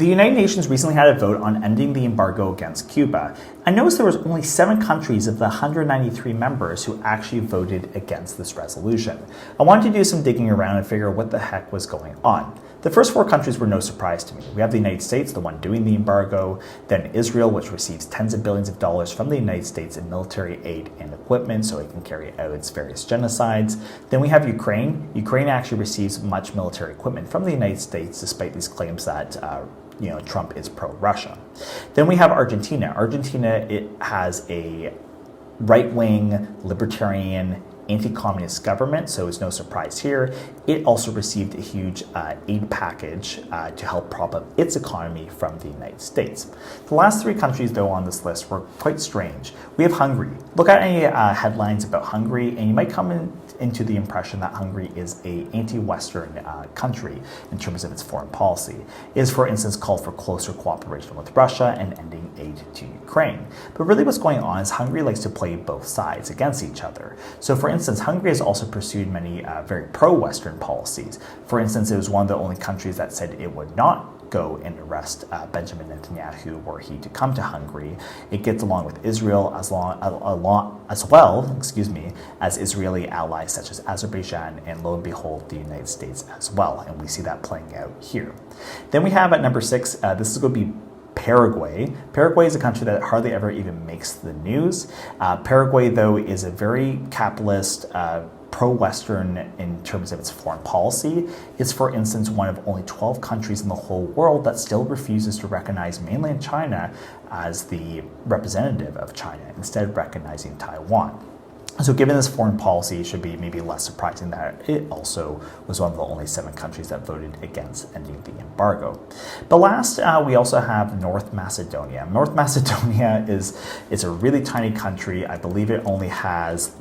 The United Nations recently had a vote on ending the embargo against Cuba. I noticed there was only 7 countries of the 193 members who actually voted against this resolution. I wanted to do some digging around and figure out what the heck was going on. The first 4 countries were no surprise to me. We have the United States, the one doing the embargo, then Israel, which receives tens of billions of dollars from the United States in military aid and equipment so it can carry out its various genocides. Then we have Ukraine. Ukraine actually receives much military equipment from the United States despite these claims that Trump is pro-Russia. Then we have Argentina. Argentina, it has a right-wing, libertarian, anti-communist government, so it's no surprise here. It also received a huge aid package to help prop up its economy from the United States. The last 3 countries, though, on this list were quite strange. We have Hungary. Look at any headlines about Hungary, and you might come into the impression that Hungary is a anti-Western country in terms of its foreign policy. It is, for instance, called for closer cooperation with Russia and ending aid to Ukraine. But really what's going on is Hungary likes to play both sides against each other. So for instance, Hungary has also pursued many very pro-Western policies. For instance, it was one of the only countries that said it would not go and arrest Benjamin Netanyahu were he to come to Hungary. It gets along with Israel as well as Israeli allies such as Azerbaijan and, lo and behold, the United States as well. And we see that playing out here. Then we have at number 6, this is going to be Paraguay. Paraguay is a country that hardly ever even makes the news. Paraguay, though, is a very capitalist, pro-Western in terms of its foreign policy. It's, for instance, one of only 12 countries in the whole world that still refuses to recognize mainland China as the representative of China, instead recognizing Taiwan. So given this foreign policy, it should be maybe less surprising that it also was one of the only 7 countries that voted against ending the embargo. But last, we also have North Macedonia. North Macedonia is a really tiny country. I believe it only has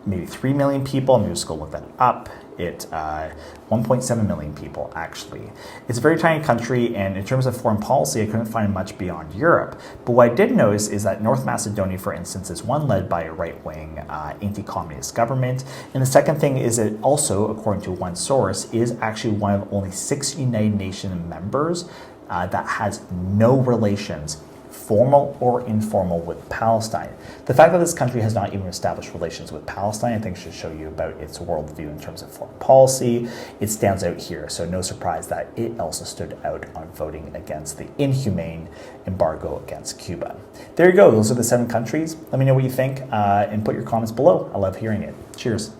maybe 3 million people. I'm just going to look that up. 1.7 million people, actually. It's a very tiny country, and in terms of foreign policy, I couldn't find much beyond Europe. But what I did notice is that North Macedonia, for instance, is one led by a right-wing anti-communist government. And the second thing is it also, according to one source, is actually one of only 6 United Nations members that has no relations, formal or informal, with Palestine. The fact that this country has not even established relations with Palestine, I think, should show you about its worldview in terms of foreign policy. It stands out here, so no surprise that it also stood out on voting against the inhumane embargo against Cuba. There you go. Those are the 7 countries. Let me know what you think and put your comments below. I love hearing it. Cheers.